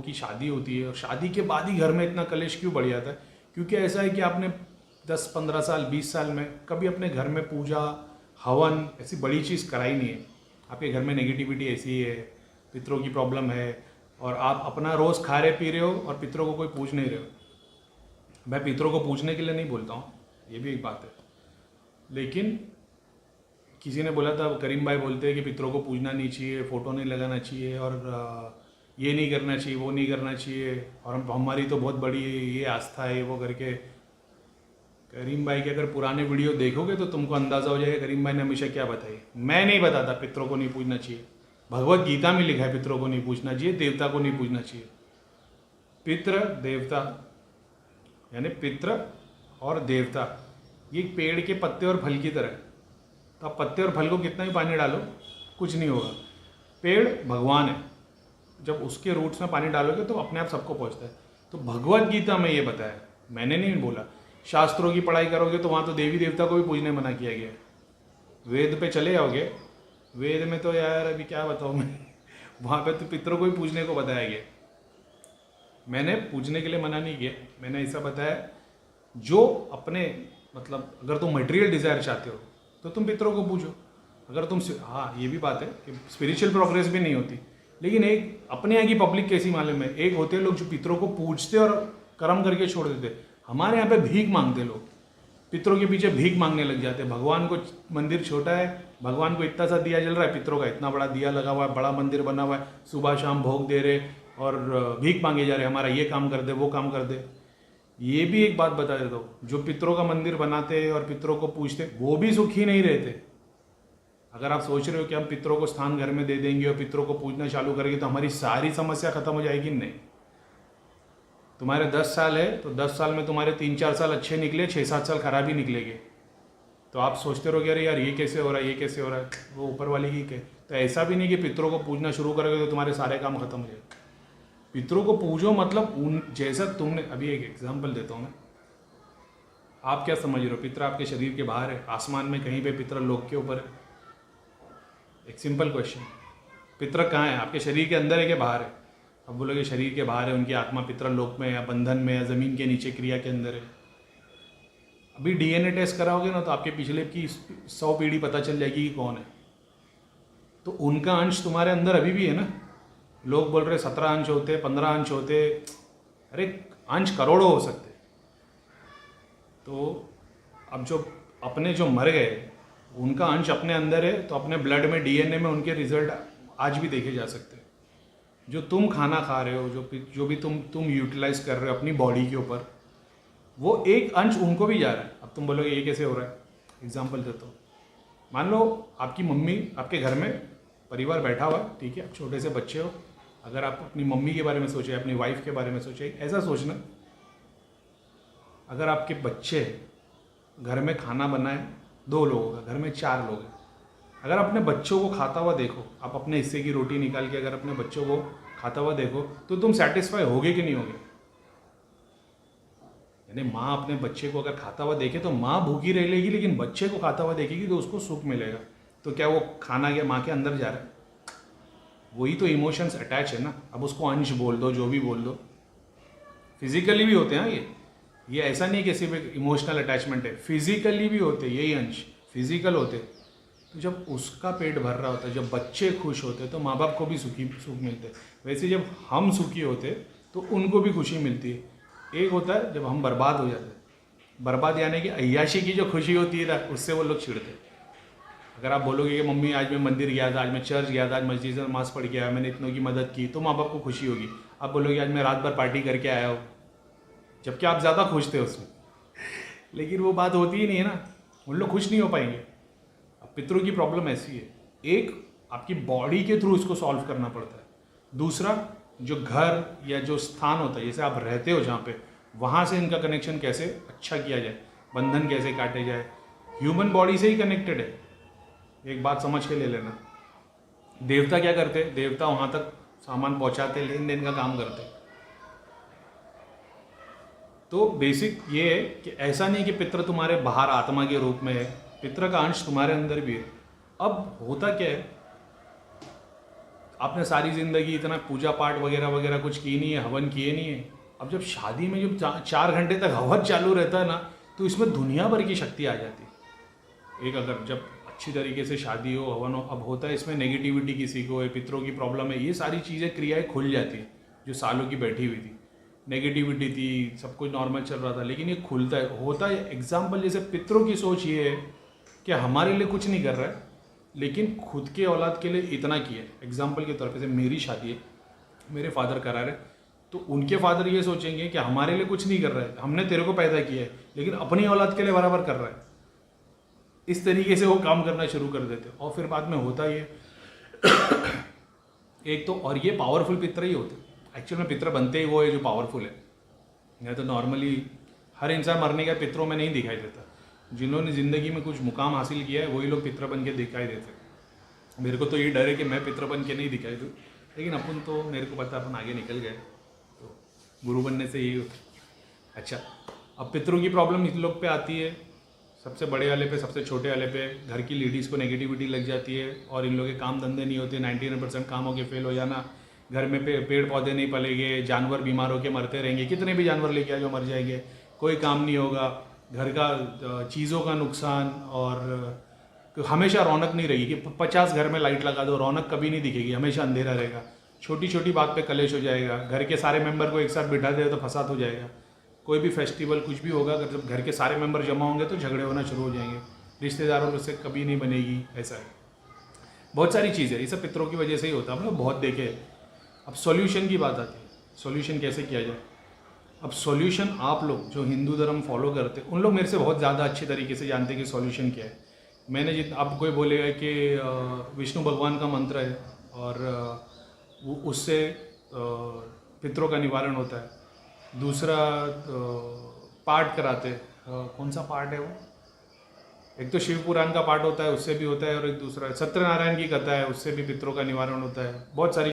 की शादी होती है और शादी के बाद ही घर में इतना कलेश क्यों बढ़ जाता है? क्योंकि ऐसा है कि आपने 10-15 साल 20 साल में कभी अपने घर में पूजा हवन ऐसी बड़ी चीज़ कराई नहीं है। आपके घर में नेगेटिविटी ऐसी है, पितरों की प्रॉब्लम है और आप अपना रोज़ खा रहे पी रहे हो और पितरों को कोई पूछ नहीं रहे हो। मैं पितरों को पूछने के लिए नहीं बोलता हूँ, ये भी एक बात है, लेकिन किसी ने बोला था, करीम भाई बोलते हैं कि पितरों को पूजना नहीं चाहिए, फ़ोटो नहीं लगाना चाहिए और ये नहीं करना चाहिए, वो नहीं करना चाहिए और हमारी तो बहुत बड़ी ये आस्था है वो करके। करीम भाई के अगर पुराने वीडियो देखोगे तो तुमको अंदाज़ा हो जाएगा करीम भाई ने हमेशा क्या बताई। मैं नहीं बताता पितरों को नहीं पूजना चाहिए, भगवत गीता में लिखा है पितरों को नहीं पूछना चाहिए, देवता को नहीं पूछना चाहिए। पितृ देवता यानी पितृ और देवता ये पेड़ के पत्ते और फल की तरह है। तो आप पत्ते और फल को कितना भी पानी डालो कुछ नहीं होगा। पेड़ भगवान है, जब उसके रूट्स में पानी डालोगे तो अपने आप सबको पहुंचता है। तो भगवत गीता में ये बताया, मैंने नहीं बोला। शास्त्रों की पढ़ाई करोगे तो वहाँ तो देवी देवता को भी पूजने मना किया गया है। वेद पे चले जाओगे, वेद में तो यार अभी क्या बताऊँ मैं वहाँ पे तो पितरों को भी पूजने को बताया गया। मैंने पूजने के लिए मना नहीं किया, मैंने ऐसा बताया जो अपने मतलब अगर तुम मटेरियल डिज़ायर चाहते हो तो तुम पितरों को पूजो। अगर तुम हाँ ये भी बात है कि स्पिरिचुअल प्रोग्रेस भी नहीं होती, लेकिन एक अपने यहाँ की पब्लिक कैसी मालूम है, एक होते हैं लोग जो पितरों को पूजते और कर्म करके छोड़ देते। हमारे यहाँ पे भीख मांगते लोग, पितरों के पीछे भीख मांगने लग जाते हैं। भगवान को मंदिर छोटा है, भगवान को इतना सा दिया जल रहा है, पितरों का इतना बड़ा दिया लगा हुआ है, बड़ा मंदिर बना हुआ है, सुबह शाम भोग दे रहे और भीख मांगे जा रहे, हमारा ये काम कर दे वो काम कर दे। ये भी एक बात बता देता हूँ, जो पितरों का मंदिर बनाते और पितरों को पूजते वो भी सुखी नहीं रहते। अगर आप सोच रहे हो कि हम पितरों को स्थान घर में दे देंगे और पितरों को पूजना चालू करेंगे तो हमारी सारी समस्या खत्म हो जाएगी, नहीं। तुम्हारे 10 साल है तो 10 साल में तुम्हारे 3-4 साल अच्छे निकले, 6-7 साल खराब ही निकलेंगे। तो आप सोचते रहोगे अरे यार ये कैसे हो रहा है, ये कैसे हो रहा है, वो ऊपर वाले की क्या। तो ऐसा भी नहीं कि पितरों को पूजना शुरू करोगे तो तुम्हारे सारे काम खत्म हो जाएंगे। पितरों को पूजो मतलब उन जैसा तुमने, अभी एक एग्जाम्पल देता हूँ मैं। आप क्या समझ रहे हो, पितर आपके शरीर के बाहर है, आसमान में कहीं पे, पितर लोक के ऊपर है? एक सिंपल क्वेश्चन, पितर कहाँ है, आपके शरीर के अंदर है कि बाहर है? अब बोलोगे शरीर के बाहर है, उनकी आत्मा पितर लोक में या बंधन में या ज़मीन के नीचे क्रिया के अंदर है। अभी डीएनए टेस्ट कराओगे ना तो आपके पिछले की 100 पीढ़ी पता चल जाएगी कि कौन है। तो उनका अंश तुम्हारे अंदर अभी भी है ना। लोग बोल रहे 17 अंश होते, 15 अंश होते, अरे अंश करोड़ों हो सकते। तो अब जो अपने जो मर गए उनका अंश अपने अंदर है, तो अपने ब्लड में डीएनए में उनके रिजल्ट आज भी देखे जा सकते हैं। जो तुम खाना खा रहे हो, जो भी तुम यूटिलाइज कर रहे हो अपनी बॉडी के ऊपर, वो एक अंश उनको भी जा रहा है। अब तुम बोलोगे ये कैसे हो रहा है, एग्जाम्पल देता हूँ। मान लो आपकी मम्मी, आपके घर में परिवार बैठा हुआ है, ठीक है, आप छोटे से बच्चे हो। अगर आप अपनी मम्मी के बारे में सोचे, अपनी वाइफ के बारे में सोचे, ऐसा सोचना, अगर आपके बच्चे घर में खाना बनाए 2 लोगों का, घर में 4 लोग हैं, अगर अपने बच्चों को खाता हुआ देखो, आप अपने हिस्से की रोटी निकाल के अगर अपने बच्चों को खाता हुआ देखो तो तुम सेटिस्फाई होगे कि नहीं होगे? यानी माँ अपने बच्चे को अगर खाता हुआ देखे तो माँ भूखी रह लेगी, लेकिन बच्चे को खाता हुआ देखेगी तो उसको सुख मिलेगा। तो क्या वो खाना क्या माँ के अंदर जा रहा है? वही तो इमोशंस अटैच है ना। अब उसको अंश बोल दो, जो भी बोल दो, फिजिकली भी होते हैं ये ऐसा नहीं कि सिर्फ इमोशनल अटैचमेंट है, फिजिकली भी होते, यही अंश फिजिकल होते। तो जब उसका पेट भर रहा होता है, जब बच्चे खुश होते तो माँ बाप को भी सुख मिलते। वैसे जब हम सुखी होते तो उनको भी खुशी मिलती है। एक होता है जब हम बर्बाद हो जाते हैं, बर्बाद यानी कि अय्याशी की जो खुशी होती है ना, उससे वो लोग चिढ़ते। अगर आप बोलोगे कि मम्मी आज मैं मंदिर गया था, आज मैं चर्च गया था, आज मस्जिद में नमाज़ पढ़ के आया, मैंने इतनों की मदद की, तो माँ बाप को खुशी होगी। आप बोलोगे आज मैं रात भर पार्टी करके आया हूँ, जबकि आप ज़्यादा खुश थे उसमें। लेकिन वो बात होती ही नहीं है ना, उन लोग खुश नहीं हो पाएंगे। अब पितरों की प्रॉब्लम ऐसी है, एक आपकी बॉडी के थ्रू इसको सॉल्व करना पड़ता है। दूसरा जो घर या जो स्थान होता है, जैसे आप रहते हो जहाँ पे, वहाँ से इनका कनेक्शन कैसे अच्छा किया जाए, बंधन कैसे काटे जाए। ह्यूमन बॉडी से ही कनेक्टेड है, एक बात समझ के ले लेना। देवता क्या करते, देवता वहाँ तक सामान पहुँचाते, लेन देन का काम करते। तो बेसिक ये है कि ऐसा नहीं कि पितृ तुम्हारे बाहर आत्मा के रूप में है, पितृ का अंश तुम्हारे अंदर भी है। अब होता क्या है, आपने सारी ज़िंदगी इतना पूजा पाठ वगैरह वगैरह कुछ की नहीं है, हवन किए नहीं है। अब जब शादी में जब 4 घंटे तक हवन चालू रहता है ना, तो इसमें दुनिया भर की शक्ति आ जाती है। एक अगर जब अच्छी तरीके से शादी हो, हवन हो, अब होता है इसमें नेगेटिविटी किसी को है, पितरों की प्रॉब्लम है, ये सारी चीज़ें क्रियाएं खुल जाती है जो सालों की बैठी हुई थी। नेगेटिविटी थी, सब कुछ नॉर्मल चल रहा था, लेकिन ये खुलता है, होता है। एग्जाम्पल जैसे पितरों की सोच ये है कि हमारे लिए कुछ नहीं कर रहा है, लेकिन खुद के औलाद के लिए इतना किया है। एग्जाम्पल के तौर पे से मेरी शादी है, मेरे फादर करा रहे, तो उनके फादर ये सोचेंगे कि हमारे लिए कुछ नहीं कर रहा है, हमने तेरे को पैदा किया है, लेकिन अपनी औलाद के लिए बराबर कर रहा है। इस तरीके से वो काम करना शुरू कर देते हैं, और फिर बाद में होता ये एक तो, और ये पावरफुल पितर ही होते हैं। एक्चुअल में पितर बनते ही वो है जो पावरफुल है। नहीं तो नॉर्मली हर इंसान मरने का पितरों में नहीं दिखाई देता। जिन्होंने ज़िंदगी में कुछ मुकाम हासिल किया है वही लोग पितर बन के दिखाई देते। मेरे को तो ये डर है कि मैं पितर बन के नहीं दिखाई दूँ, लेकिन अपन तो, मेरे को पता अपन आगे निकल गए, तो गुरु बनने से यही होता है। अच्छा, अब पितरों की प्रॉब्लम इन लोग पे आती है, सबसे बड़े वाले पे, सबसे छोटे वाले पे। घर की लेडीज़ को नेगेटिविटी लग जाती है, और इन लोग के काम धंधे नहीं होते, 99% काम हो के फेल हो जाना। घर में पेड़ पौधे नहीं पलेंगे, जानवर बीमार होकर मरते रहेंगे, कितने भी जानवर लेके आ जो मर जाएंगे, कोई काम नहीं होगा, घर का चीज़ों का नुकसान, और हमेशा रौनक नहीं रहेगी कि 50 घर में लाइट लगा दो, रौनक कभी नहीं दिखेगी, हमेशा अंधेरा रहेगा। छोटी छोटी बात पे कलेश हो जाएगा, घर के सारे मेंबर को एक साथ बिठा दे तो फसाद हो जाएगा। कोई भी फेस्टिवल कुछ भी होगा, अगर जब घर के सारे मेंबर जमा होंगे तो झगड़े होना शुरू हो जाएंगे, रिश्तेदारों से कभी नहीं बनेगी। ऐसा है, बहुत सारी चीज़ें, ये सब पितरों की वजह से ही होता है, हम लोग बहुत देखे। अब सॉल्यूशन की बात आती है, सॉल्यूशन कैसे किया जाए। अब सॉल्यूशन आप लोग जो हिंदू धर्म फॉलो करते हैं, उन लोग मेरे से बहुत ज़्यादा अच्छे तरीके से जानते हैं कि सॉल्यूशन क्या है। मैंने अब कोई बोलेगा कि विष्णु भगवान का मंत्र है और वो उससे पितरों का निवारण होता है। दूसरा पाठ कराते हैं, कौन सा पाठ है वो, एक तो शिव पुराण का पाठ होता है, उससे भी होता है, और एक दूसरा सत्यनारायण की कथा है, उससे भी पितरों का निवारण होता है। बहुत सारी